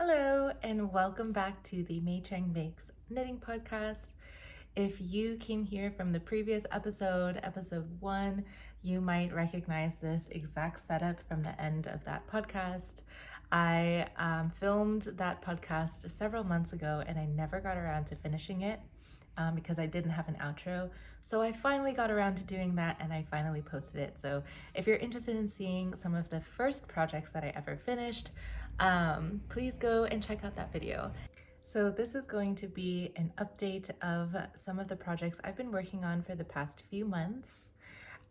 Hello and welcome back to the Meicheng Makes Knitting Podcast. If you came here from the previous episode 1, you might recognize this exact setup from the end of that podcast. I filmed that podcast several months ago and I never got around to finishing it because I didn't have an outro. So I finally got around to doing that and I finally posted it. So if you're interested in seeing some of the first projects that I ever finished, please go and check out that video. So this is going to be an update of some of the projects I've been working on for the past few months.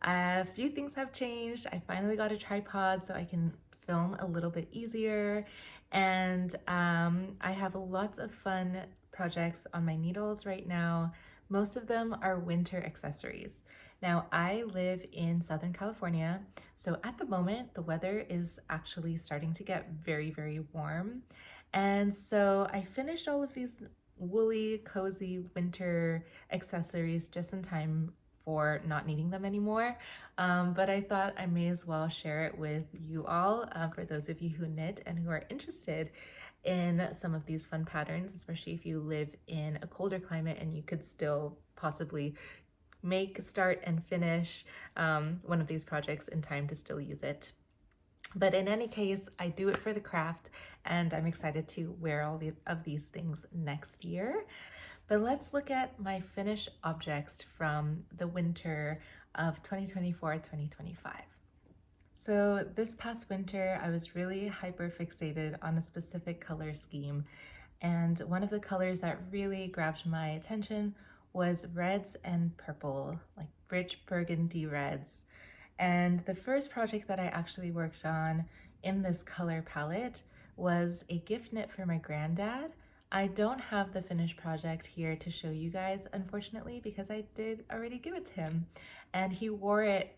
A few things have changed. I finally got a tripod so I can film a little bit easier, and I have lots of fun projects on my needles right now. Most of them are winter accessories. Now, I live in Southern California, so at the moment, the weather is actually starting to get very, very warm. And so I finished all of these woolly, cozy winter accessories just in time for not needing them anymore. But I thought I may as well share it with you all for those of you who knit and who are interested in some of these fun patterns, especially if you live in a colder climate and you could still possibly make, start, and finish one of these projects in time to still use it. But in any case, I do it for the craft and I'm excited to wear all of these things next year. But let's look at my finished objects from the winter of 2024-2025. So this past winter, I was really hyper fixated on a specific color scheme. And one of the colors that really grabbed my attention was reds and purple, like rich burgundy reds. And the first project that I actually worked on in this color palette was a gift knit for my granddad. I don't have the finished project here to show you guys, unfortunately, because I did already give it to him. And he wore it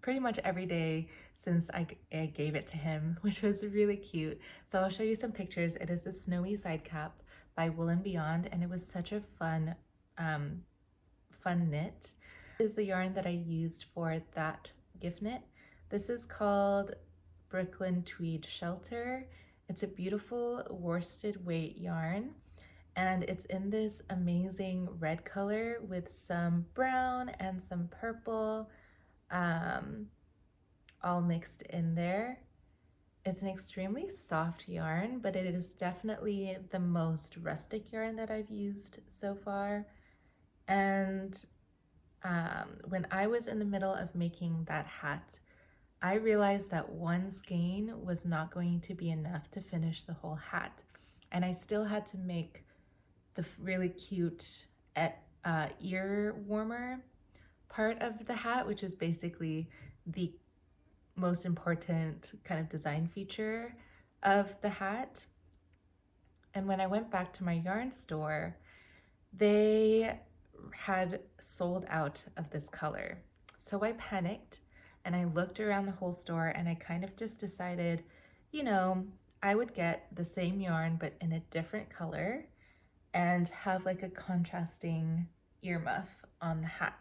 pretty much every day since I gave it to him, which was really cute. So I'll show you some pictures. It is the Snowy Side Cap by Wool&Beyond, and it was such a fun knit. This is the yarn that I used for that gift knit. This is called Brooklyn Tweed Shelter. It's a beautiful worsted weight yarn, and it's in this amazing red color with some brown and some purple all mixed in there. It's an extremely soft yarn, but it is definitely the most rustic yarn that I've used so far. And when I was in the middle of making that hat, I realized that one skein was not going to be enough to finish the whole hat. And I still had to make the really cute ear warmer part of the hat, which is basically the most important kind of design feature of the hat. And when I went back to my yarn store, they had sold out of this color. So I panicked and I looked around the whole store and I kind of just decided, you know, I would get the same yarn but in a different color and have like a contrasting earmuff on the hat.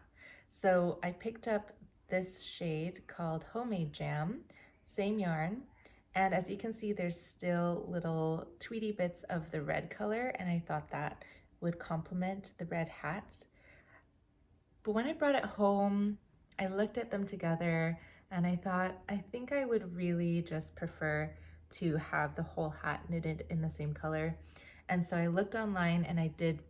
So I picked up this shade called Homemade Jam, same yarn, and as you can see there's still little tweedy bits of the red color, and I thought that would complement the red hat. But when I brought it home, I looked at them together and I thought, I think I would really just prefer to have the whole hat knitted in the same color. And so I looked online and I did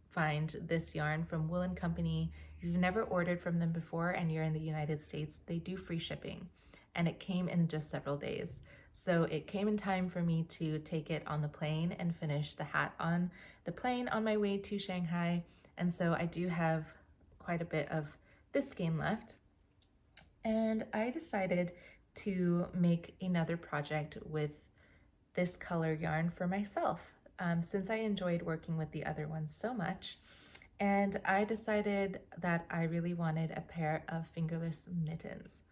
find this yarn from Wool & Company. If you've never ordered from them before and you're in the United States, they do free shipping. And it came in just several days. So it came in time for me to take it on the plane and finish the hat on the plane on my way to Shanghai. And so I do have quite a bit of this skein left. And I decided to make another project with this color yarn for myself since I enjoyed working with the other ones so much. And I decided that I really wanted a pair of fingerless mittens.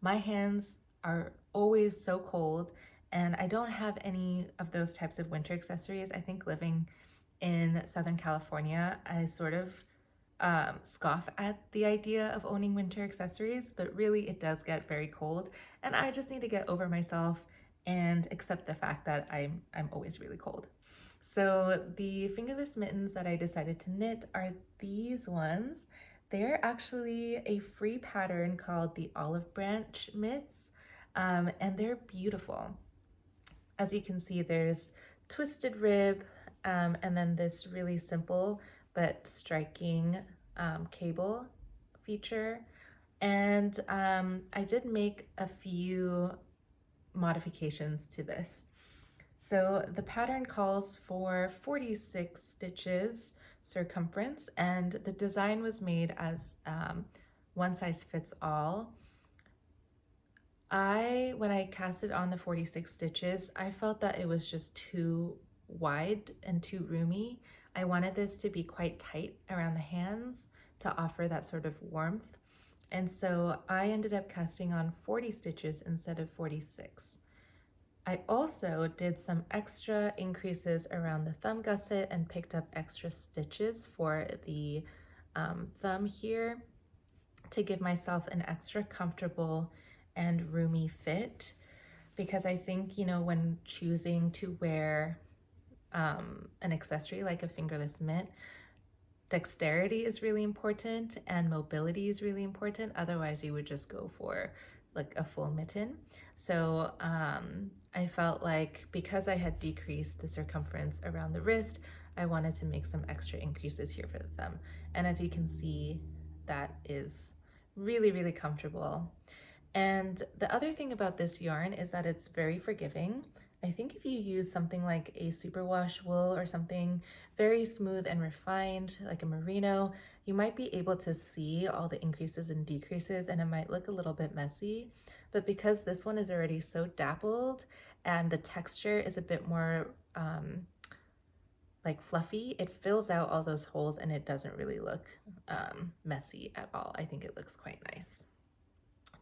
My hands are always so cold and I don't have any of those types of winter accessories. I think living in Southern California, I sort of scoff at the idea of owning winter accessories, but really it does get very cold and I just need to get over myself and accept the fact that I'm always really cold. So the fingerless mittens that I decided to knit are these ones. They're actually a free pattern called the Olive Branch Mitts, and they're beautiful. As you can see, there's twisted rib, and then this really simple but striking cable feature. And I did make a few modifications to this. So the pattern calls for 46 stitches circumference, and the design was made as one size fits all. When I casted on the 46 stitches, I felt that it was just too wide and too roomy. I wanted this to be quite tight around the hands to offer that sort of warmth. And so I ended up casting on 40 stitches instead of 46. I also did some extra increases around the thumb gusset and picked up extra stitches for the thumb here to give myself an extra comfortable and roomy fit, because I think, you know, when choosing to wear an accessory like a fingerless mitt, dexterity is really important and mobility is really important. Otherwise you would just go for like a full mitten. So I felt like because I had decreased the circumference around the wrist, I wanted to make some extra increases here for the thumb. And as you can see, that is really, really comfortable. And the other thing about this yarn is that it's very forgiving. I think if you use something like a superwash wool or something very smooth and refined, like a merino, you might be able to see all the increases and decreases, and it might look a little bit messy. But because this one is already so dappled and the texture is a bit more like fluffy, it fills out all those holes and it doesn't really look messy at all. I think it looks quite nice.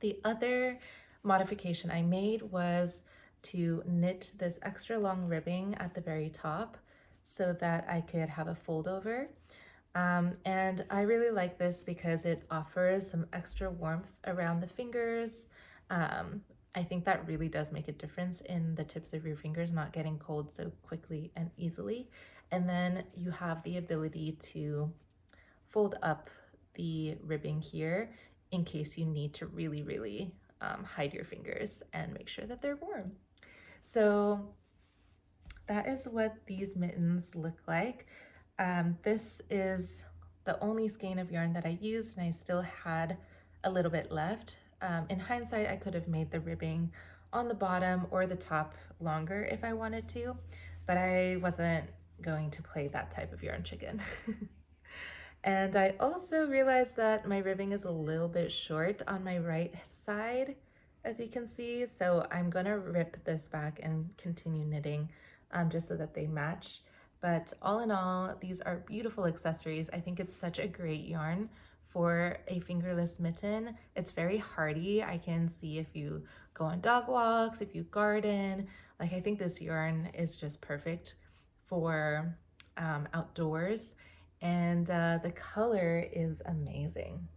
The other modification I made was to knit this extra long ribbing at the very top so that I could have a fold over. And I really like this because it offers some extra warmth around the fingers. I think that really does make a difference in the tips of your fingers not getting cold so quickly and easily. And then you have the ability to fold up the ribbing here in case you need to really, really hide your fingers and make sure that they're warm. So that is what these mittens look like. This is the only skein of yarn that I used, and I still had a little bit left. In hindsight, I could have made the ribbing on the bottom or the top longer if I wanted to, but I wasn't going to play that type of yarn chicken. And I also realized that my ribbing is a little bit short on my right side, as you can see. So I'm gonna rip this back and continue knitting just so that they match. But all in all, these are beautiful accessories. I think it's such a great yarn for a fingerless mitten. It's very hardy. I can see if you go on dog walks, if you garden, like I think this yarn is just perfect for outdoors. And the color is amazing.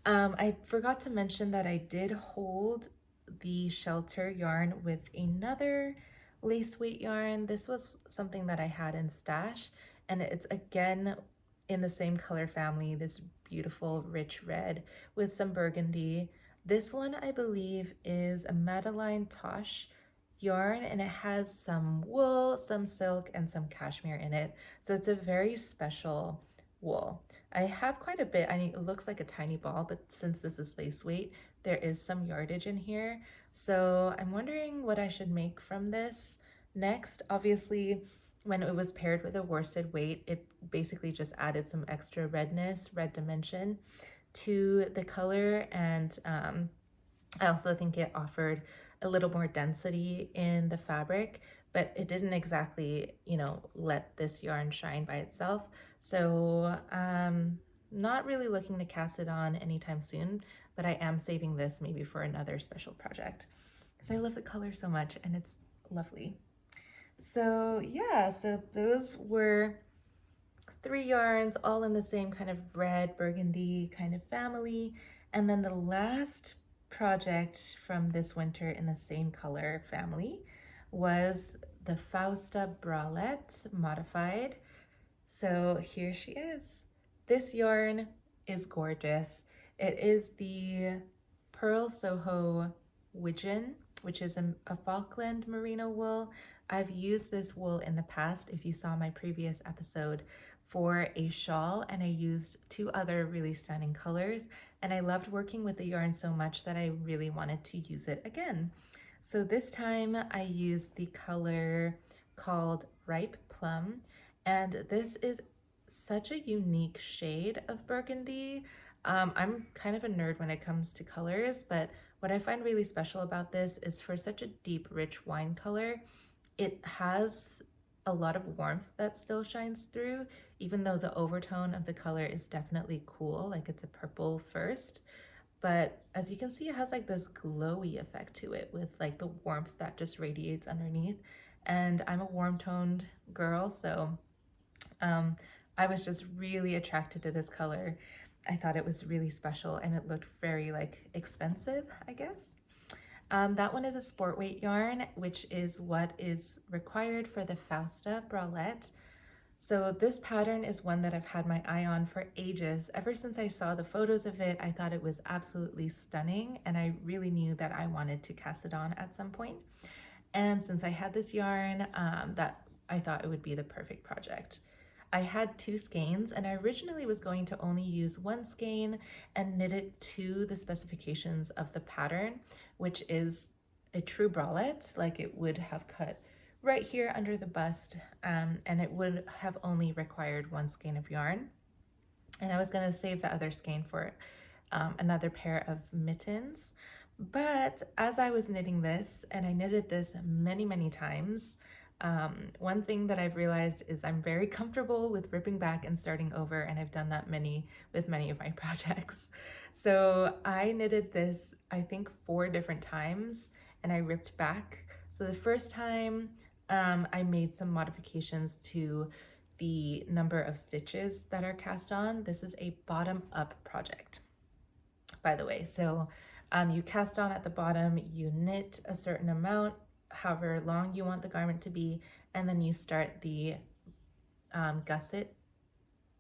I forgot to mention that I did hold the shelter yarn with another lace weight yarn. This was something that I had in stash, and it's again in the same color family, this beautiful rich red with some burgundy. This one I believe is a Madeline Tosh yarn, and it has some wool, some silk, and some cashmere in it. So it's a very special wool. I have quite a bit. I mean, it looks like a tiny ball, but since this is lace weight, there is some yardage in here. So I'm wondering what I should make from this next. Obviously, when it was paired with a worsted weight, it basically just added some extra redness, red dimension to the color. And I also think it offered a little more density in the fabric, but it didn't exactly, you know, let this yarn shine by itself. So not really looking to cast it on anytime soon, but I am saving this maybe for another special project because I love the color so much and it's lovely. So yeah, so those were 3 yarns all in the same kind of red burgundy kind of family. And then the last project from this winter in the same color family was the Fausta Bralette modified. So here she is. This yarn is gorgeous. It is the Purl Soho Wigeon, which is a Falkland merino wool. I've used this wool in the past, if you saw my previous episode, for a shawl, and I used two other really stunning colors, and I loved working with the yarn so much that I really wanted to use it again. So this time I used the color called Ripe Plum, and this is such a unique shade of burgundy. I'm kind of a nerd when it comes to colors, but what I find really special about this is for such a deep, rich wine color, it has a lot of warmth that still shines through, even though the overtone of the color is definitely cool, like it's a purple first. But as you can see, it has like this glowy effect to it with like the warmth that just radiates underneath. And I'm a warm toned girl, so I was just really attracted to this color. I thought it was really special and it looked very like expensive, I guess. That one is a sport weight yarn, which is what is required for the Fausta Bralette. So this pattern is one that I've had my eye on for ages. Ever since I saw the photos of it, I thought it was absolutely stunning, and I really knew that I wanted to cast it on at some point. And since I had this yarn, that I thought it would be the perfect project. I had two skeins, and I originally was going to only use one skein and knit it to the specifications of the pattern, which is a true bralette, like it would have cut right here under the bust, and it would have only required one skein of yarn. And I was going to save the other skein for another pair of mittens. But as I was knitting this, and I knitted this many, many times, one thing that I've realized is I'm very comfortable with ripping back and starting over, and I've done that with many of my projects. So I knitted this, I think 4 different times, and I ripped back. So the first time I made some modifications to the number of stitches that are cast on. This is a bottom up project, by the way. So you cast on at the bottom, you knit a certain amount, however long you want the garment to be, and then you start the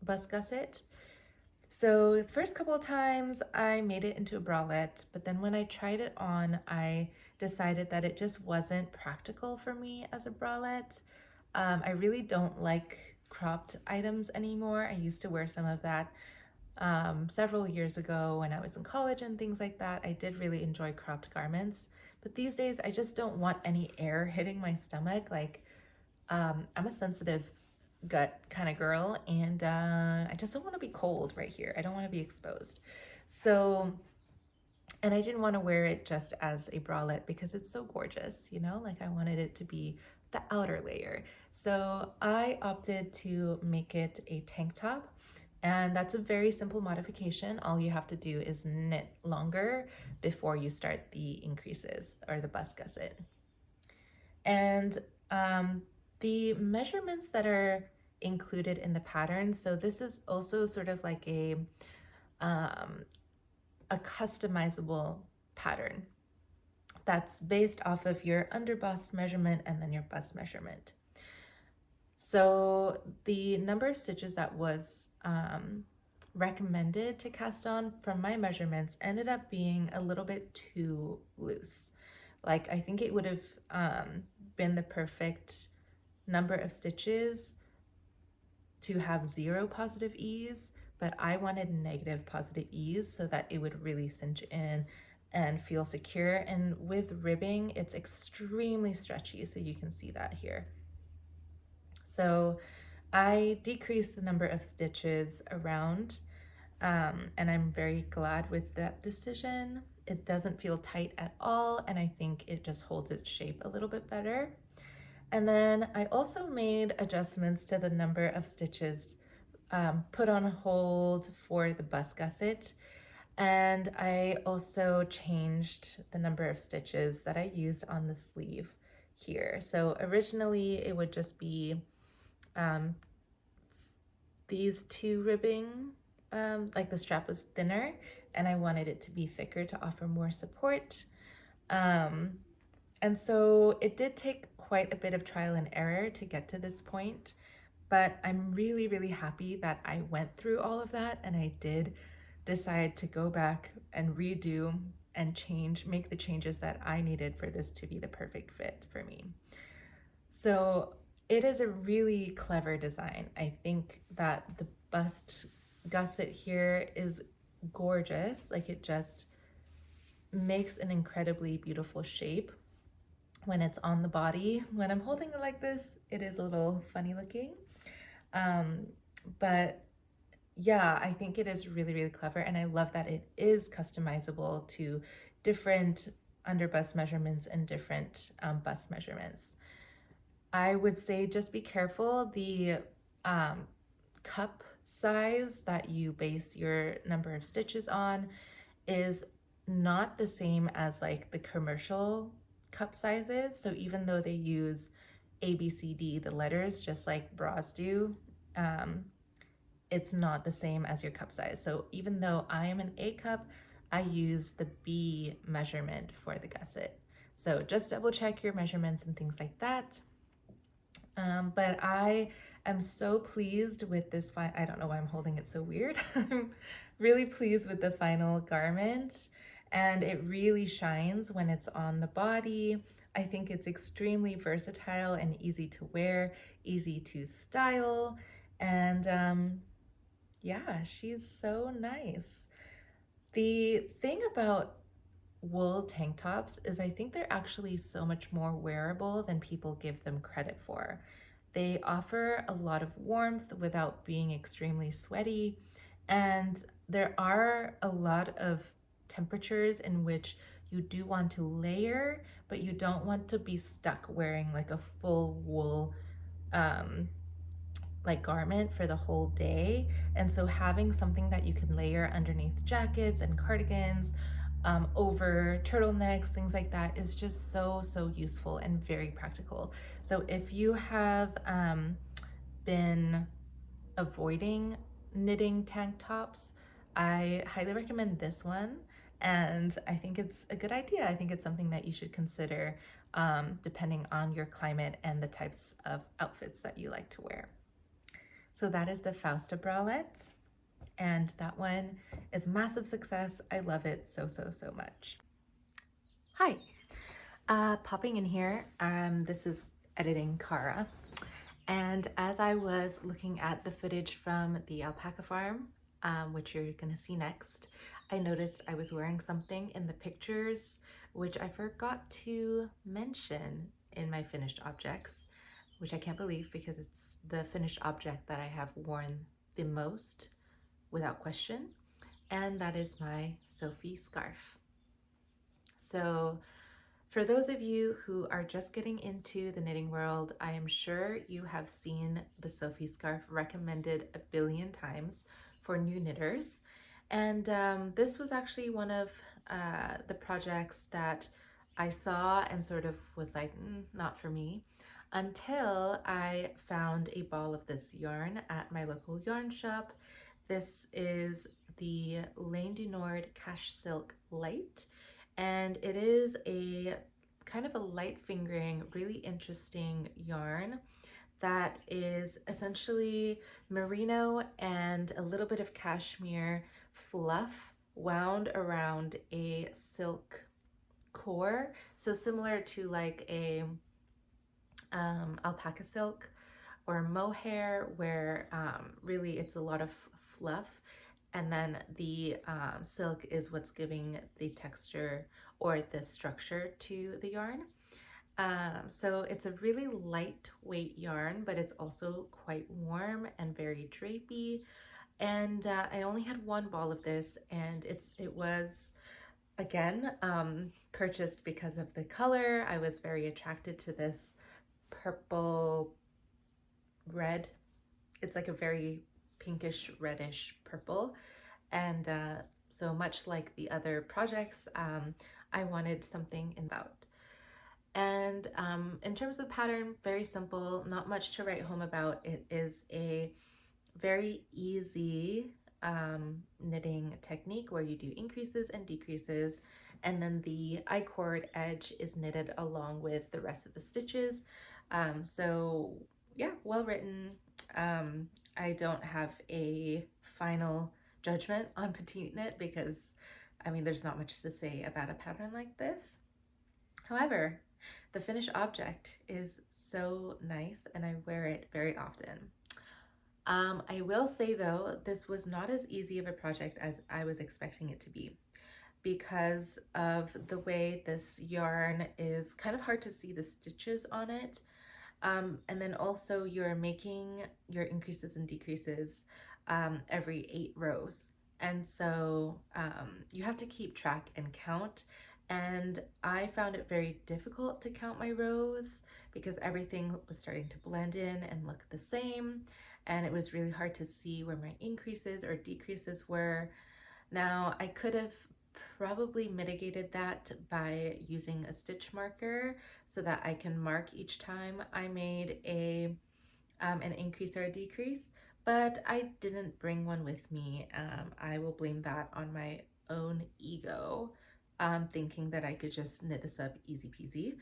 bust gusset. So the first couple of times I made it into a bralette, but then when I tried it on, I decided that it just wasn't practical for me as a bralette. I really don't like cropped items anymore. I used to wear some of that several years ago when I was in college and things like that. I did really enjoy cropped garments, but these days I just don't want any air hitting my stomach. Like, I'm a sensitive gut kind of girl, and I just don't want to be cold right here. I don't want to be exposed. So, and I didn't want to wear it just as a bralette because it's so gorgeous, you know, like I wanted it to be the outer layer. So I opted to make it a tank top, and that's a very simple modification. All you have to do is knit longer before you start the increases or the bust gusset. And the measurements that are included in the pattern, so this is also sort of like a customizable pattern that's based off of your underbust measurement and then your bust measurement. So the number of stitches that was recommended to cast on from my measurements ended up being a little bit too loose. Like, I think it would have been the perfect number of stitches to have 0 positive ease, but I wanted negative positive ease so that it would really cinch in and feel secure. And with ribbing, it's extremely stretchy, so you can see that here. So I decreased the number of stitches around, and I'm very glad with that decision. It doesn't feel tight at all, and I think it just holds its shape a little bit better. And then I also made adjustments to the number of stitches put on hold for the bust gusset. And I also changed the number of stitches that I used on the sleeve here. So originally it would just be these 2 ribbing, like the strap was thinner, and I wanted it to be thicker to offer more support. And so it did take quite a bit of trial and error to get to this point, but I'm really, really happy that I went through all of that and I did decide to go back and redo and make the changes that I needed for this to be the perfect fit for me. So it is a really clever design. I think that the bust gusset here is gorgeous. Like, it just makes an incredibly beautiful shape when it's on the body. When I'm holding it like this, it is a little funny looking. But yeah, I think it is really, really clever. And I love that it is customizable to different under bust measurements and different bust measurements. I would say just be careful. The cup size that you base your number of stitches on is not the same as like the commercial cup sizes. So even though they use A, B, C, D, the letters, just like bras do, it's not the same as your cup size. So even though I am an A cup, I use the B measurement for the gusset. So just double check your measurements and things like that. But I am so pleased with this I don't know why I'm holding it so weird. I'm really pleased with the final garment, and it really shines when it's on the body. I think it's extremely versatile and easy to wear, easy to style, and yeah, she's so nice. The thing about wool tank tops is I think they're actually so much more wearable than people give them credit for. They offer a lot of warmth without being extremely sweaty, and there are a lot of temperatures in which you do want to layer, but you don't want to be stuck wearing like a full wool like garment for the whole day. And so having something that you can layer underneath jackets and cardigans, over turtlenecks, things like that, is just so useful and very practical. So if you have been avoiding knitting tank tops, I highly recommend this one, and I think it's a good idea. I think it's something that you should consider depending on your climate and the types of outfits that you like to wear. So that is the Fausta bralette, and that one is massive success. I love it so much. Hi, popping in here. This is editing Cara, and as I was looking at the footage from the alpaca farm, which you're gonna see next, I noticed I was wearing something in the pictures which I forgot to mention in my finished objects, which I can't believe because it's the finished object that I have worn the most without question, and that is my Sophie scarf. So for those of you who are just getting into the knitting world, I am sure you have seen the Sophie scarf recommended a billion times for new knitters. And this was actually one of the projects that I saw and sort of was like, not for me, until I found a ball of this yarn at my local yarn shop. This is the Laines du Nord Cashsilk Lite, and it is a kind of a light fingering, really interesting yarn that is essentially merino and a little bit of cashmere fluff wound around a silk core. So similar to like a alpaca silk or mohair, where really it's a lot of fluff, and then the silk is what's giving the texture or the structure to the yarn. So it's a really lightweight yarn, but it's also quite warm and very drapey. And I only had one ball of this, and it was again purchased because of the color. I was very attracted to this purple red. It's like a very pinkish reddish purple, and so much like the other projects, I wanted something about. And in terms of pattern, very simple, not much to write home about. It is a very easy knitting technique where you do increases and decreases, and then the I-cord edge is knitted along with the rest of the stitches. So yeah, well written. I don't have a final judgment on Petiteknit because I mean there's not much to say about a pattern like this. However, the finished object is so nice and I wear it very often. I will say though, this was not as easy of a project as I was expecting it to be because of the way this yarn is kind of hard to see the stitches on it. And then also you're making your increases and decreases every 8 rows. And so you have to keep track and count. And I found it very difficult to count my rows because everything was starting to blend in and look the same. And it was really hard to see where my increases or decreases were. Now, I could have probably mitigated that by using a stitch marker so that I can mark each time I made an increase or a decrease, but I didn't bring one with me. I will blame that on my own ego, thinking that I could just knit this up easy peasy,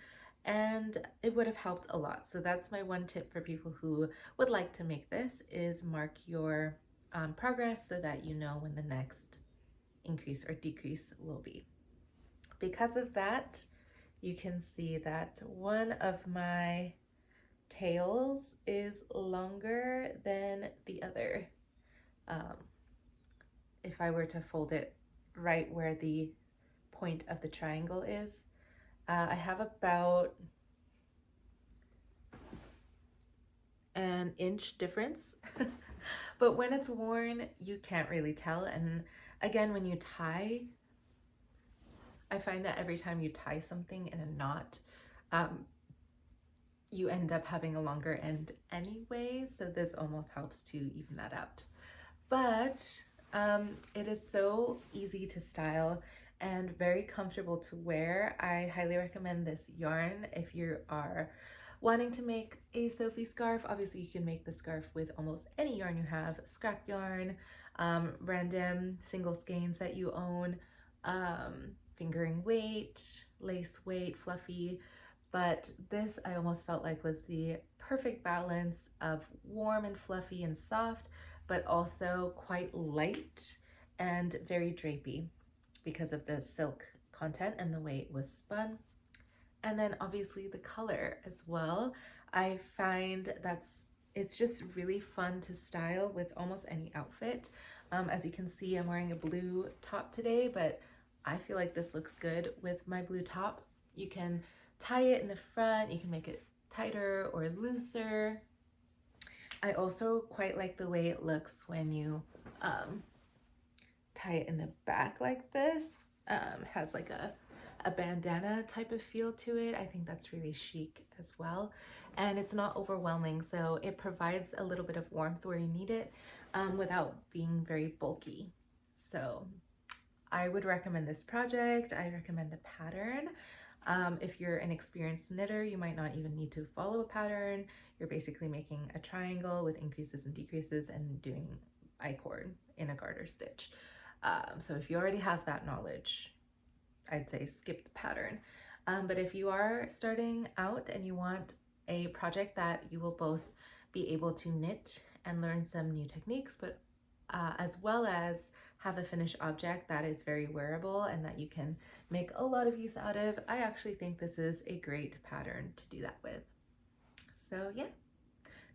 and it would have helped a lot. So that's my one tip for people who would like to make this, is mark your progress so that you know when the next increase or decrease will be. Because of that, you can see that one of my tails is longer than the other. If I were to fold it right where the point of the triangle is, I have about an inch difference. But when it's worn, you can't really tell. And again, when you tie, I find that every time you tie something in a knot, you end up having a longer end anyway, so this almost helps to even that out. But it is so easy to style and very comfortable to wear. I highly recommend this yarn if you are wanting to make a Sophie scarf. Obviously you can make the scarf with almost any yarn you have, scrap yarn, random single skeins that you own, fingering weight, lace weight, fluffy. But this I almost felt like was the perfect balance of warm and fluffy and soft, but also quite light and very drapey because of the silk content and the way it was spun. And then obviously the color as well. I find it's just really fun to style with almost any outfit. As you can see, I'm wearing a blue top today, but I feel like this looks good with my blue top. You can tie it in the front, you can make it tighter or looser. I also quite like the way it looks when you tie it in the back like this. Has like a bandana type of feel to it. I think that's really chic as well. And it's not overwhelming, so it provides a little bit of warmth where you need it without being very bulky. So I would recommend this project. I recommend the pattern. If you're an experienced knitter, you might not even need to follow a pattern. You're basically making a triangle with increases and decreases and doing I-cord in a garter stitch. So if you already have that knowledge, I'd say skip the pattern. But if you are starting out and you want a project that you will both be able to knit and learn some new techniques, but as well as have a finished object that is very wearable and that you can make a lot of use out of, I actually think this is a great pattern to do that with. So yeah,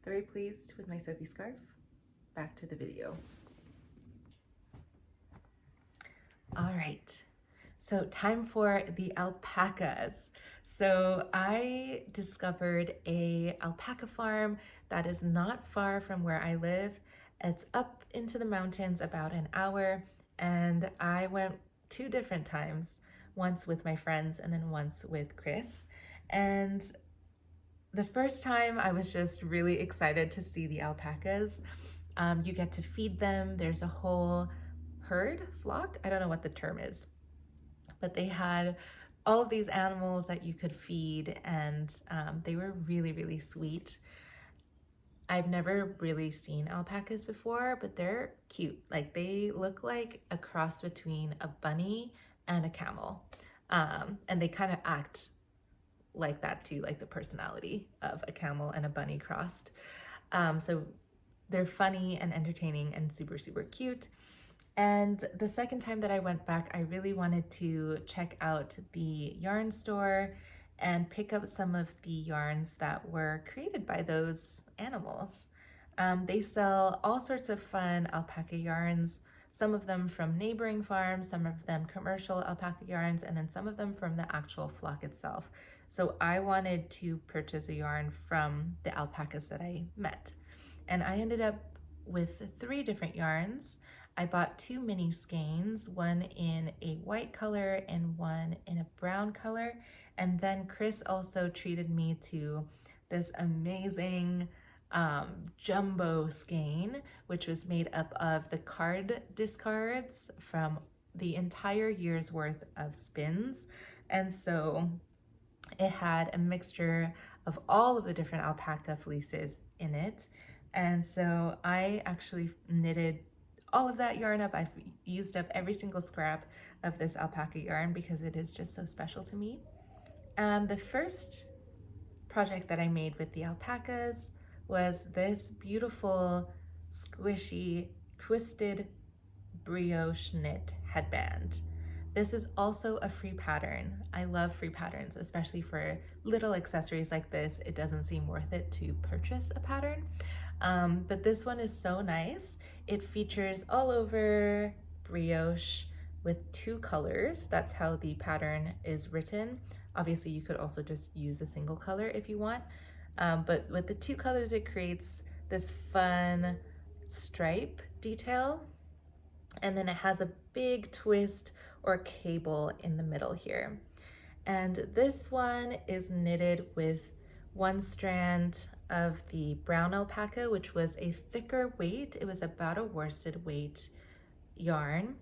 very pleased with my Sophie scarf. Back to the video. All right, so time for the alpacas. So I discovered a alpaca farm that is not far from where I live. It's up into the mountains about an hour, and I went 2 different times, once with my friends and then once with Chris. And the first time I was just really excited to see the alpacas. You get to feed them. There's a whole flock, I don't know what the term is, but they had all of these animals that you could feed, and they were really, really sweet. I've never really seen alpacas before, but they're cute. Like they look like a cross between a bunny and a camel. And they kind of act like that too, like the personality of a camel and a bunny crossed. So they're funny and entertaining and super, super cute. And the second time that I went back, I really wanted to check out the yarn store and pick up some of the yarns that were created by those animals. They sell all sorts of fun alpaca yarns, some of them from neighboring farms, some of them commercial alpaca yarns, and then some of them from the actual flock itself. So I wanted to purchase a yarn from the alpacas that I met. And I ended up with 3 different yarns. I bought 2 mini skeins, one in a white color and one in a brown color. And then Chris also treated me to this amazing jumbo skein, which was made up of the card discards from the entire year's worth of spins. And so it had a mixture of all of the different alpaca fleeces in it. And so I actually knitted all of that yarn up. I've used up every single scrap of this alpaca yarn because it is just so special to me. The first project that I made with the alpacas was this beautiful, squishy, twisted brioche knit headband. This is also a free pattern. I love free patterns, especially for little accessories like this. It doesn't seem worth it to purchase a pattern. But this one is so nice. It features all over brioche with 2 colors. That's how the pattern is written. Obviously, you could also just use a single color if you want. But with the 2 colors, it creates this fun stripe detail. And then it has a big twist or cable in the middle here. And this one is knitted with 1 strand of the brown alpaca, which was a thicker weight. It was about a worsted weight yarn.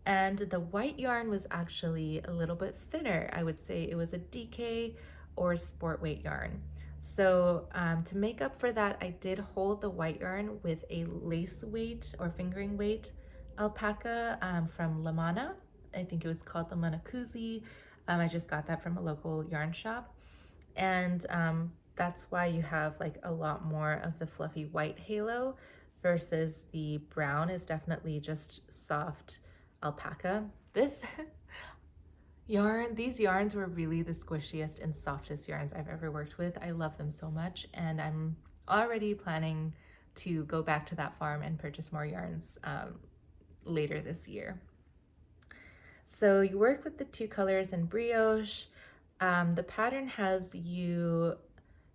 And the white yarn was actually a little bit thinner. I would say it was a DK or sport weight yarn. So to make up for that, I did hold the white yarn with a lace weight or fingering weight alpaca from Lamana. I think it was called Lamana Kuzi. I just got that from a local yarn shop. And that's why you have like a lot more of the fluffy white halo versus the brown is definitely just soft alpaca. This these yarns were really the squishiest and softest yarns I've ever worked with. I love them so much, and I'm already planning to go back to that farm and purchase more yarns later this year. So you work with the 2 colors in brioche. The pattern has you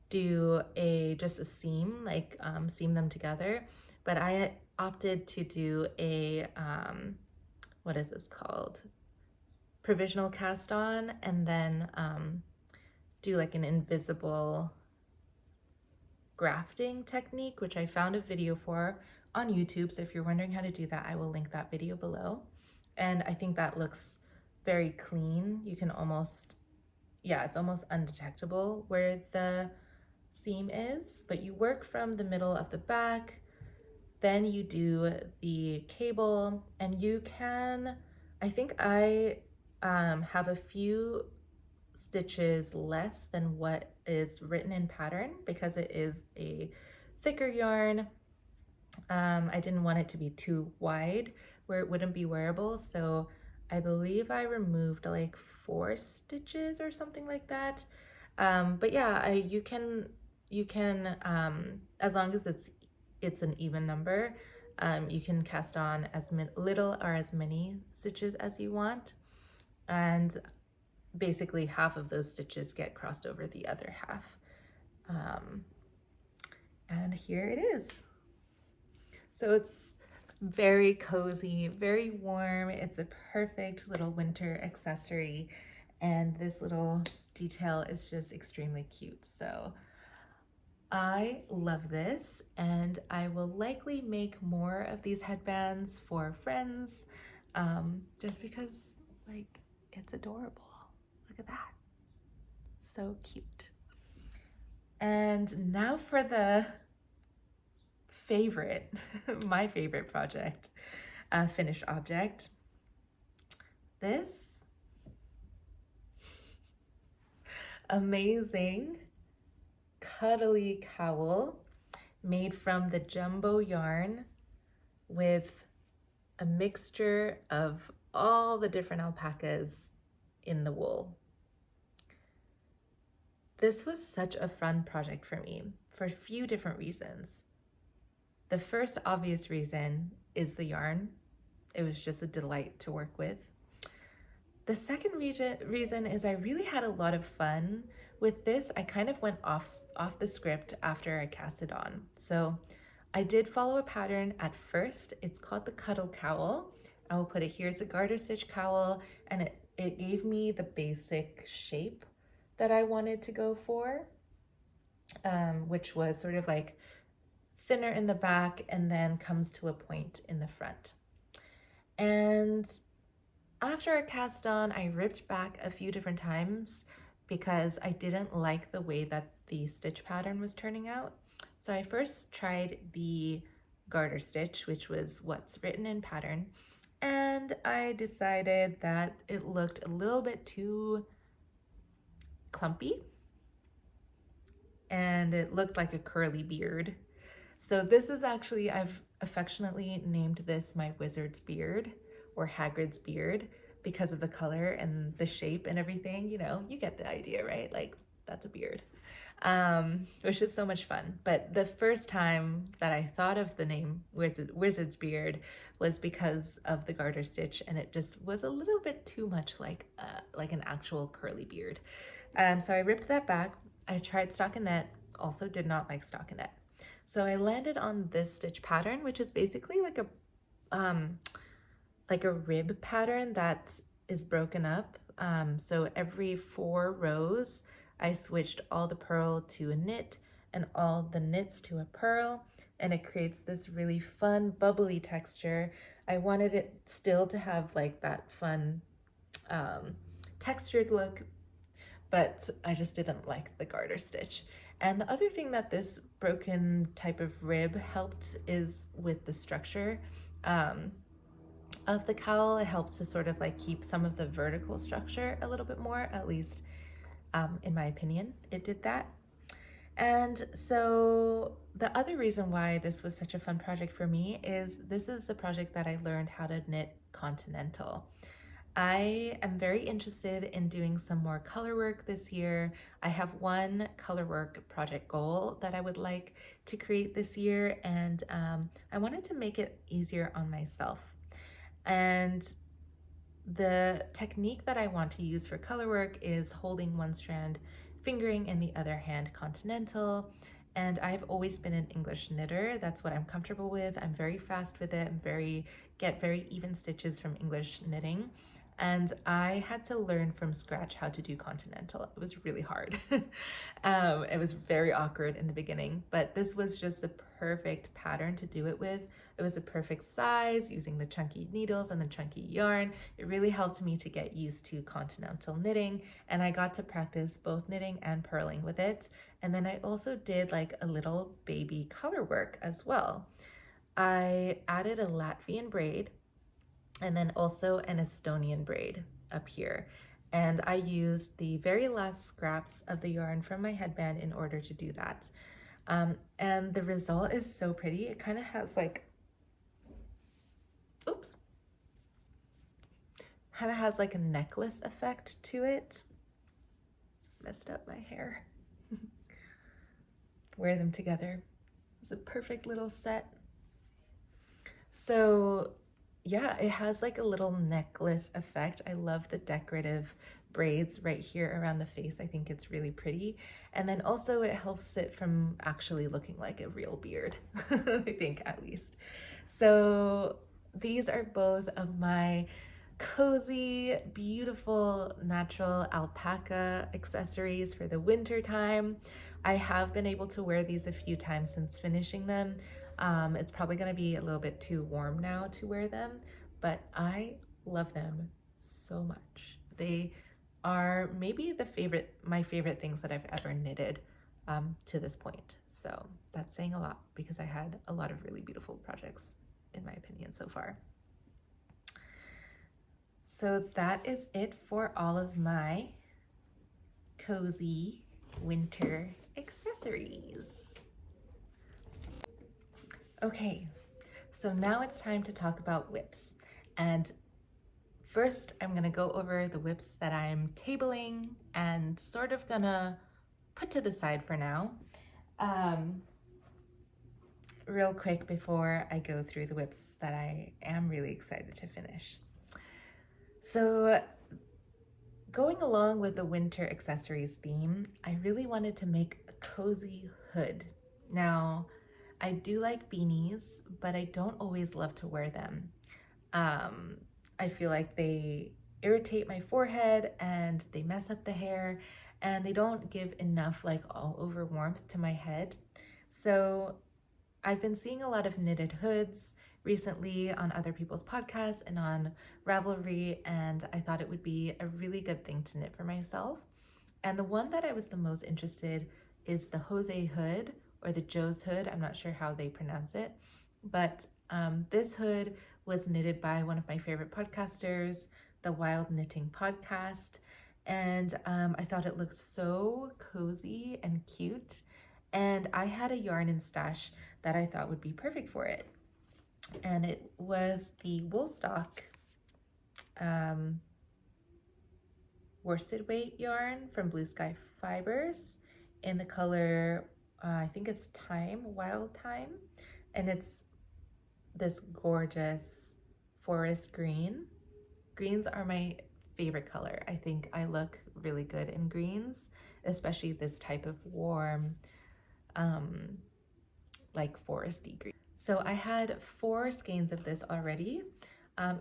do just a seam, like seam them together, but I opted to do a, what is this called? Provisional cast on, and then do like an invisible grafting technique, which I found a video for on YouTube. So if you're wondering how to do that, I will link that video below. And I think that looks very clean. You can almost, yeah, it's almost undetectable where the seam is, but you work from the middle of the back, then you do the cable, and you can, I think I have a few stitches less than what is written in pattern because it is a thicker yarn. I didn't want it to be too wide where it wouldn't be wearable, so I believe I removed like 4 stitches or something like that. But yeah, you can as long as it's an even number, you can cast on as little or as many stitches as you want, and basically half of those stitches get crossed over the other half. And here it is. So it's very cozy, very warm. It's a perfect little winter accessory, and this little detail is just extremely cute. So I love this, and I will likely make more of these headbands for friends, just because like it's adorable. Look at that, so cute. And now for the favorite, my favorite project, finished object. This amazing cuddly cowl made from the jumbo yarn with a mixture of all the different alpacas in the wool. This was such a fun project for me for a few different reasons. The first obvious reason is the yarn. It was just a delight to work with. The second reason is I really had a lot of fun with this. I kind of went off the script after I cast it on. So I did follow a pattern at first. It's called the Cuddle Cowl. I will put it here. It's a garter stitch cowl, and it gave me the basic shape that I wanted to go for, which was sort of like thinner in the back and then comes to a point in the front. And after I cast on, I ripped back a few different times because I didn't like the way that the stitch pattern was turning out. So I first tried the garter stitch, which was what's written in pattern, and I decided that it looked a little bit too clumpy and it looked like a curly beard. So this is actually, I've affectionately named this my wizard's beard or Hagrid's beard because of the color and the shape and everything. You know, you get the idea, right? Like, that's a beard, which is so much fun. But the first time that I thought of the name Wizard's Beard was because of the garter stitch, and it just was a little bit too much like an actual curly beard. So I ripped that back. I tried stockinette, also did not like stockinette. So I landed on this stitch pattern, which is basically like a rib pattern that is broken up. So every 4 rows, I switched all the purl to a knit and all the knits to a purl, and it creates this really fun, bubbly texture. I wanted it still to have like that fun textured look, but I just didn't like the garter stitch. And the other thing that this broken type of rib helped is with the structure of the cowl. It helps to sort of like keep some of the vertical structure a little bit more, at least in my opinion, it did that. And so the other reason why this was such a fun project for me is this is the project that I learned how to knit continental. I am very interested in doing some more color work this year. I have one color work project goal that I would like to create this year, and I wanted to make it easier on myself. And the technique that I want to use for color work is holding one strand, fingering in the other hand continental. And I've always been an English knitter. That's what I'm comfortable with. I'm very fast with it. Get very even stitches from English knitting. And I had to learn from scratch how to do continental. It was really hard. It was very awkward in the beginning, but this was just the perfect pattern to do it with. It was a perfect size using the chunky needles and the chunky yarn. It really helped me to get used to continental knitting, and I got to practice both knitting and purling with it. And then I also did like a little baby color work as well. I added a Latvian braid and then also an Estonian braid up here. And I used the very last scraps of the yarn from my headband in order to do that. And the result is so pretty. It kind of has like, kind of has like a necklace effect to it. Messed up my hair. Wear them together. It's a perfect little set. So yeah, it has like a little necklace effect. I love the decorative braids right here around the face. I think it's really pretty. And then also it helps it from actually looking like a real beard, I think, at least. So these are both of my cozy, beautiful, natural alpaca accessories for the winter time. I have been able to wear these a few times since finishing them. It's probably going to be a little bit too warm now to wear them, but I love them so much. They are maybe my favorite things that I've ever knitted. to this point. So that's saying a lot because I had a lot of really beautiful projects in my opinion so far. So that is it for all of my cozy winter accessories. Okay, so now it's time to talk about whips. And first, I'm gonna go over the whips that I'm tabling and sort of gonna put to the side for now. Real quick before I go through the whips that I am really excited to finish. So going along with the winter accessories theme, I really wanted to make a cozy hood. Now, I do like beanies, but I don't always love to wear them. I feel like they irritate my forehead and they mess up the hair and they don't give enough like all over warmth to my head. So I've been seeing a lot of knitted hoods recently on other people's podcasts and on Ravelry, and I thought it would be a really good thing to knit for myself. And the one that I was the most interested is the Jose hood or the Joe's hood. I'm not sure how they pronounce it, but this hood was knitted by one of my favorite podcasters, the Wild Knitting Podcast. And I thought it looked so cozy and cute. And I had a yarn in stash that I thought would be perfect for it. And it was the Woolstock worsted weight yarn from Blue Sky Fibers in the color, I think it's Wild Thyme. And it's this gorgeous forest green. Greens are my favorite color. I think I look really good in greens, especially this type of warm, like foresty green. So I had 4 skeins of this already.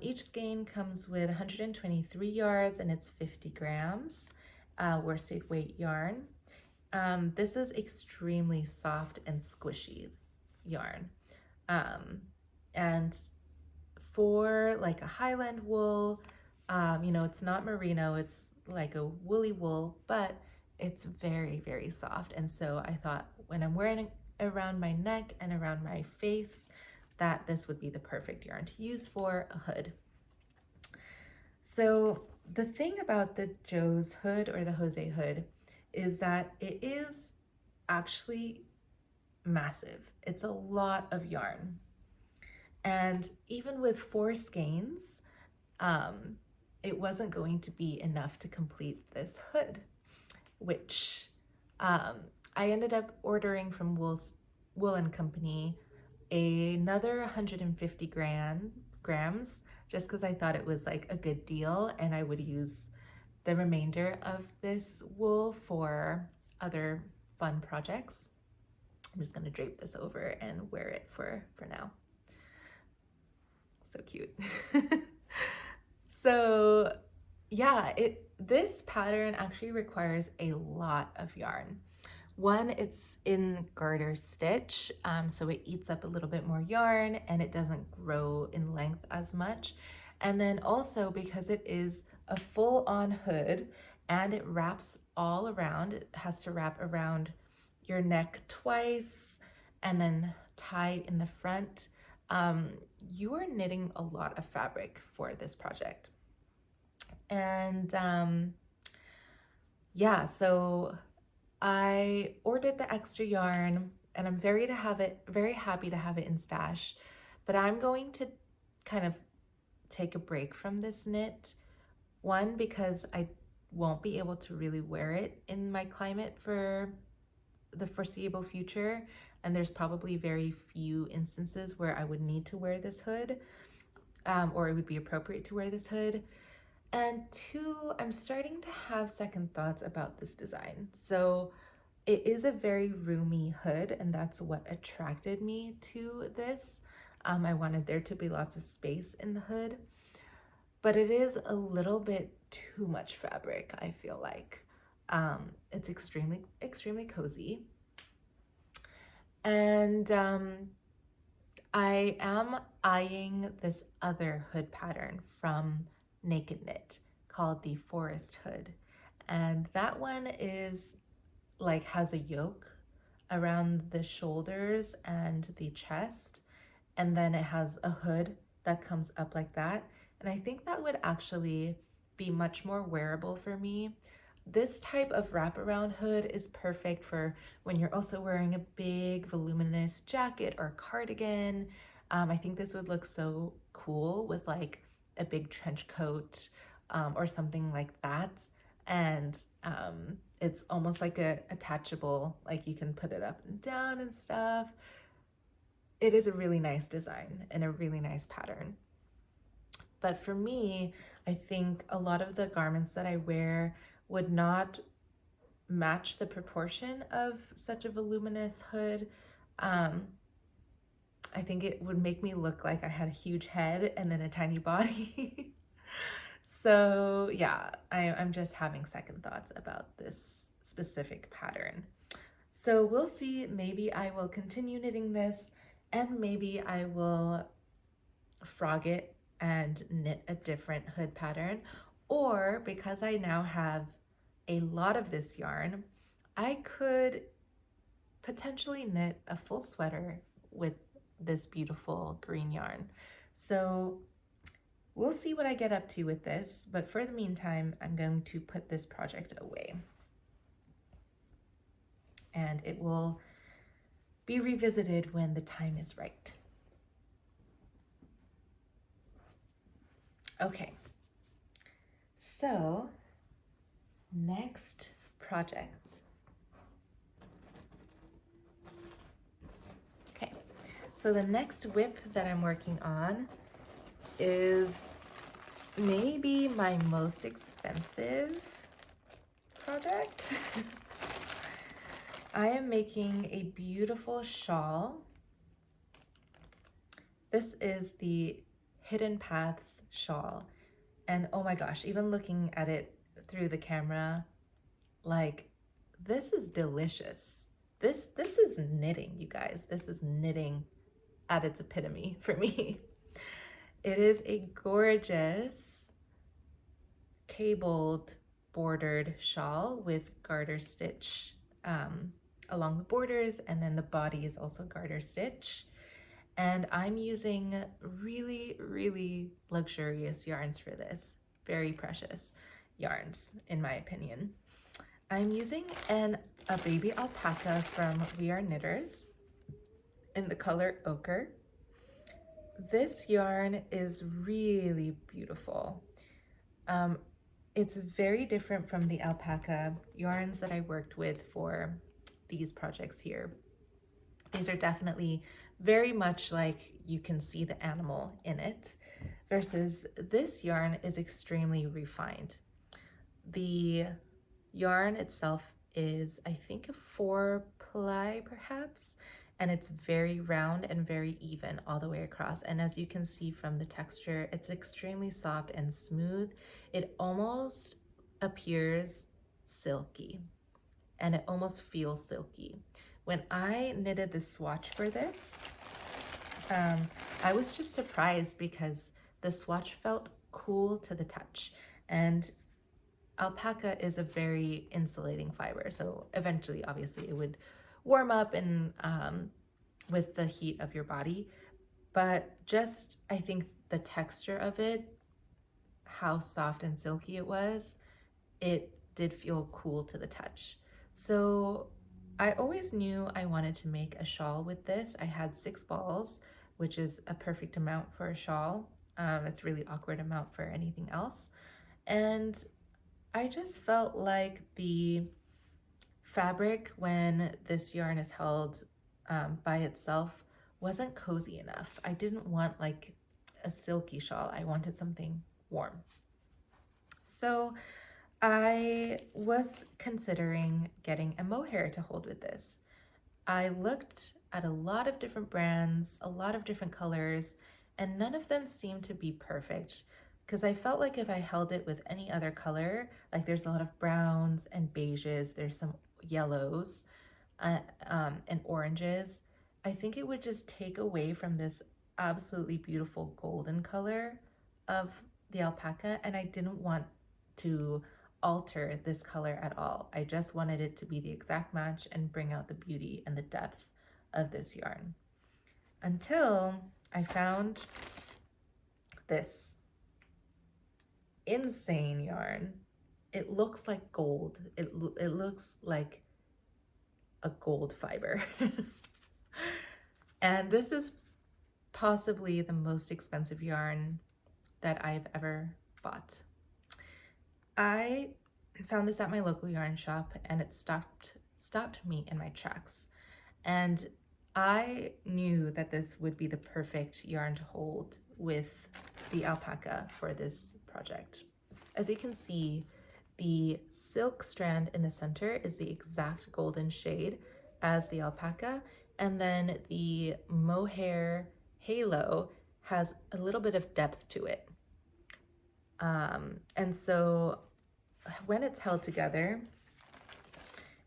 Each skein comes with 123 yards and it's 50 grams worsted weight yarn. This is extremely soft and squishy yarn. And for like a Highland wool, you know, it's not merino, it's like a woolly wool, but it's very, very soft. And so I thought when I'm wearing it around my neck and around my face, that this would be the perfect yarn to use for a hood. So the thing about the Joe's hood or the Jose hood is that it is actually massive. It's a lot of yarn. And even with 4 skeins, it wasn't going to be enough to complete this hood, which I ended up ordering from Wool & Company another 150 grams just because I thought it was like a good deal and I would use the remainder of this wool for other fun projects. I'm just going to drape this over and wear it for now. So cute. So yeah, this pattern actually requires a lot of yarn. One, it's in garter stitch, so it eats up a little bit more yarn and it doesn't grow in length as much. And then also because it is a full-on hood and it wraps all around, it has to wrap around your neck twice and then tie in the front. You are knitting a lot of fabric for this project. And yeah, so I ordered the extra yarn and I'm very happy to have it in stash, but I'm going to kind of take a break from this knit. One, because I won't be able to really wear it in my climate for the foreseeable future. And there's probably very few instances where I would need to wear this hood, or it would be appropriate to wear this hood. And 2, I'm starting to have second thoughts about this design. So it is a very roomy hood, and that's what attracted me to this. I wanted there to be lots of space in the hood, but it is a little bit too much fabric, I feel like. It's extremely, extremely cozy. And I am eyeing this other hood pattern from Naked Knit called the Forest Hood. And that one is like has a yoke around the shoulders and the chest, and then it has a hood that comes up like that. And I think that would actually be much more wearable for me. This type of wraparound hood is perfect for when you're also wearing a big voluminous jacket or cardigan. I think this would look so cool with like a big trench coat or something like that. And it's almost like a attachable, like you can put it up and down and stuff. It is a really nice design and a really nice pattern. But for me, I think a lot of the garments that I wear would not match the proportion of such a voluminous hood. I think it would make me look like I had a huge head and then a tiny body. So yeah, I'm just having second thoughts about this specific pattern. So we'll see, maybe I will continue knitting this, and maybe I will frog it and knit a different hood pattern. Or because I now have a lot of this yarn, I could potentially knit a full sweater with this beautiful green yarn. So we'll see what I get up to with this, but for the meantime, I'm going to put this project away. And it will be revisited when the time is right. Okay, so next project. Okay, so the next whip that I'm working on is maybe my most expensive project. I am making a beautiful shawl. This is the Hidden Paths shawl. And oh my gosh, even looking at it through the camera, like, this is delicious. This is knitting, you guys. This is knitting at its epitome for me. It is a gorgeous cabled bordered shawl with garter stitch along the borders, and then the body is also garter stitch. And I'm using really, really luxurious yarns for this. Very precious yarns, in my opinion. I'm using a baby alpaca from We Are Knitters in the color ochre. This yarn is really beautiful. It's very different from the alpaca yarns that I worked with for these projects here. These are definitely very much like you can see the animal in it, versus this yarn is extremely refined. The yarn itself is, I think, a 4-ply perhaps, and it's very round and very even all the way across. And as you can see from the texture, it's extremely soft and smooth. It almost appears silky, and it almost feels silky. When I knitted the swatch for this, I was just surprised because the swatch felt cool to the touch. And alpaca is a very insulating fiber, so eventually, obviously, it would warm up and with the heat of your body. But just, I think the texture of it, how soft and silky it was, it did feel cool to the touch. So I always knew I wanted to make a shawl with this. I had 6 balls, which is a perfect amount for a shawl. It's really awkward amount for anything else. And I just felt like the fabric, when this yarn is held by itself, wasn't cozy enough. I didn't want like a silky shawl. I wanted something warm. So I was considering getting a mohair to hold with this. I looked at a lot of different brands, a lot of different colors, and none of them seemed to be perfect, because I felt like if I held it with any other color, like there's a lot of browns and beiges, there's some yellows and oranges, I think it would just take away from this absolutely beautiful golden color of the alpaca, and I didn't want to alter this color at all. I just wanted it to be the exact match and bring out the beauty and the depth of this yarn. Until I found this insane yarn. It looks like gold. It looks like a gold fiber. And this is possibly the most expensive yarn that I've ever bought. I found this at my local yarn shop and it stopped me in my tracks. And I knew that this would be the perfect yarn to hold with the alpaca for this project. As you can see, the silk strand in the center is the exact golden shade as the alpaca, and then the mohair halo has a little bit of depth to it. And so when it's held together,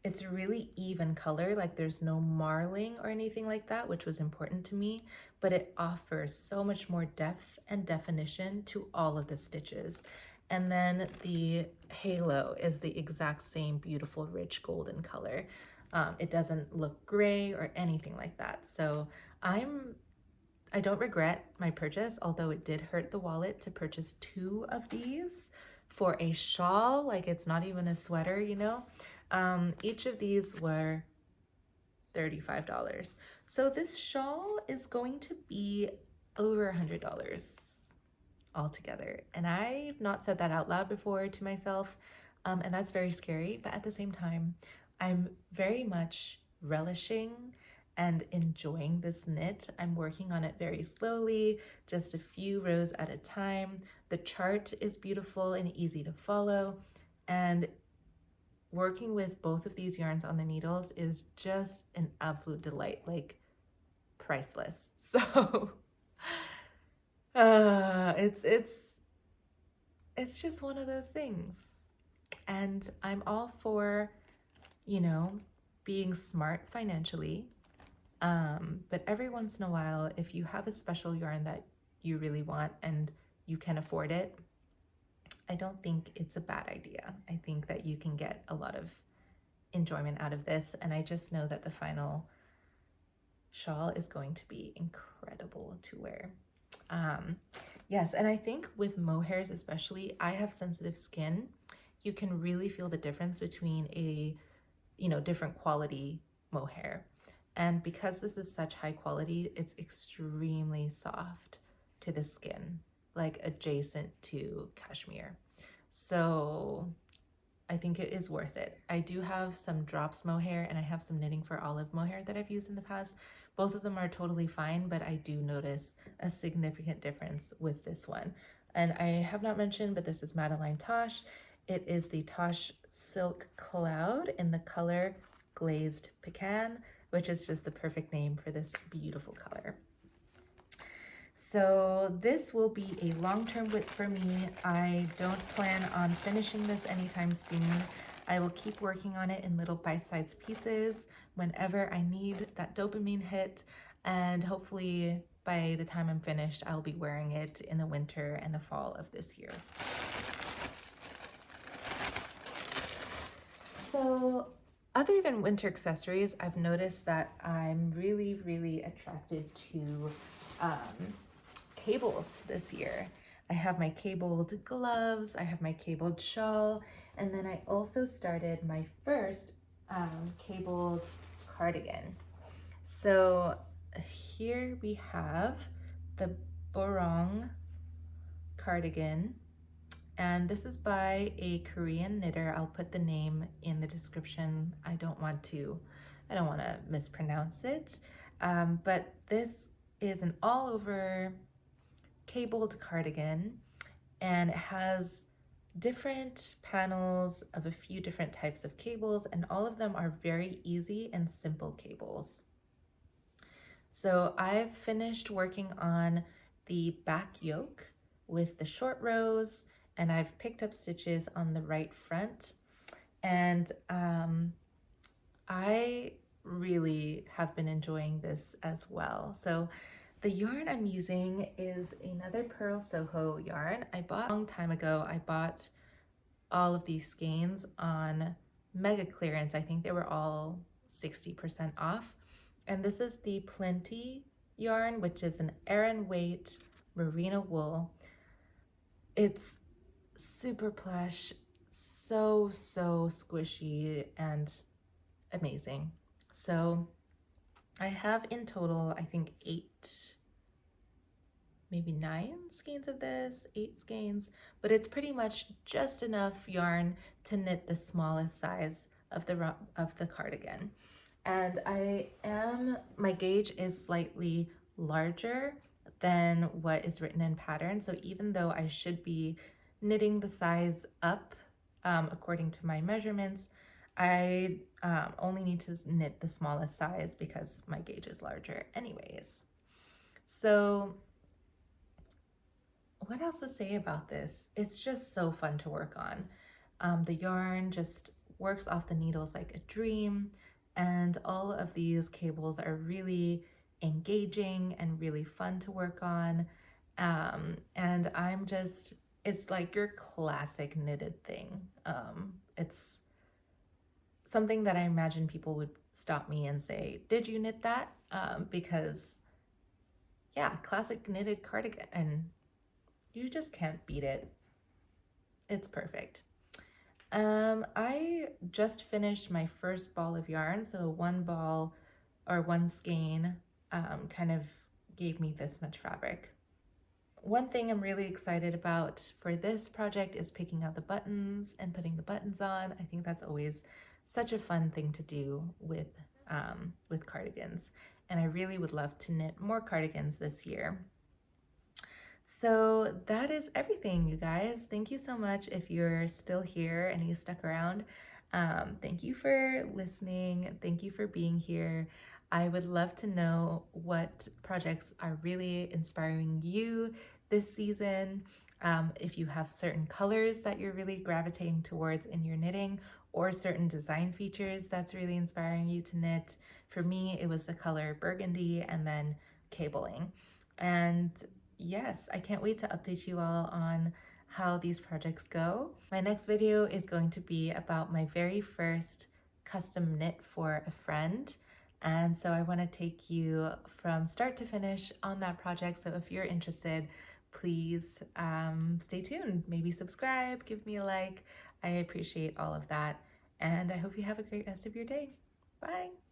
it's a really even color, like there's no marling or anything like that, which was important to me, but it offers so much more depth and definition to all of the stitches. And then the halo is the exact same beautiful, rich golden color. It doesn't look gray or anything like that. So I don't regret my purchase, although it did hurt the wallet to purchase 2 of these for a shawl. Like, it's not even a sweater, you know? Each of these were $35. So this shawl is going to be over $100 altogether. And I've not said that out loud before to myself, and that's very scary. But at the same time, I'm very much relishing and enjoying this knit. I'm working on it very slowly, just a few rows at a time. The chart is beautiful and easy to follow, and working with both of these yarns on the needles is just an absolute delight, like priceless. So it's just one of those things. And I'm all for, you know, being smart financially. But every once in a while, if you have a special yarn that you really want and you can afford it, I don't think it's a bad idea. I think that you can get a lot of enjoyment out of this. And I just know that the final shawl is going to be incredible to wear. Yes, and I think with mohairs especially, I have sensitive skin. You can really feel the difference between a, you know, different quality mohair. And because this is such high quality, it's extremely soft to the skin, like adjacent to cashmere. So I think it is worth it. I do have some drops mohair and I have some knitting for olive mohair that I've used in the past. Both of them are totally fine, but I do notice a significant difference with this one. And I have not mentioned, but this is Madeline Tosh. It is the Tosh Silk Cloud in the color Glazed Pecan, which is just the perfect name for this beautiful color. So this will be a long-term whip for me. I don't plan on finishing this anytime soon. I will keep working on it in little bite-sized pieces whenever I need that dopamine hit, and hopefully by the time I'm finished, I'll be wearing it in the winter and the fall of this year. So other than winter accessories, I've noticed that I'm really, really attracted to cables this year. I have my cabled gloves, I have my cabled shawl, and then I also started my first cabled cardigan. So here we have the Borong cardigan, and this is by a Korean knitter. I'll put the name in the description. I don't want to mispronounce it, but this is an all over cabled cardigan, and it has different panels of a few different types of cables, and all of them are very easy and simple cables. So I've finished working on the back yoke with the short rows, and I've picked up stitches on the right front, and I really have been enjoying this as well. So the yarn I'm using is another Purl Soho yarn I bought a long time ago. I bought all of these skeins on mega clearance. I think they were all 60% off. And this is the Plenty yarn, which is an Aran weight merino wool. It's super plush, so squishy and amazing. So I have in total, I think 8, maybe 9 skeins of this, 8 skeins, but it's pretty much just enough yarn to knit the smallest size of the cardigan. And my gauge is slightly larger than what is written in pattern. So even though I should be knitting the size up according to my measurements, I only need to knit the smallest size because my gauge is larger anyways. So what else to say about this? It's just so fun to work on. The yarn just works off the needles like a dream, and all of these cables are really engaging and really fun to work on. And it's like your classic knitted thing. It's something that I imagine people would stop me and say, did you knit that? Because yeah, classic knitted cardigan, and you just can't beat it. It's perfect. I just finished my first ball of yarn, so one ball or one skein kind of gave me this much fabric. One thing I'm really excited about for this project is picking out the buttons and putting the buttons on. I think that's always such a fun thing to do with cardigans, and I really would love to knit more cardigans this year. So that is everything, you guys. Thank you so much if you're still here and you stuck around. Thank you for listening. Thank you for being here. I would love to know what projects are really inspiring you this season. If you have certain colors that you're really gravitating towards in your knitting, or certain design features that's really inspiring you to knit. For me, it was the color Burgundy and then cabling. And yes, I can't wait to update you all on how these projects go. My next video is going to be about my very first custom knit for a friend. And so I want to take you from start to finish on that project. So if you're interested, please stay tuned. Maybe subscribe, give me a like. I appreciate all of that. And I hope you have a great rest of your day. Bye.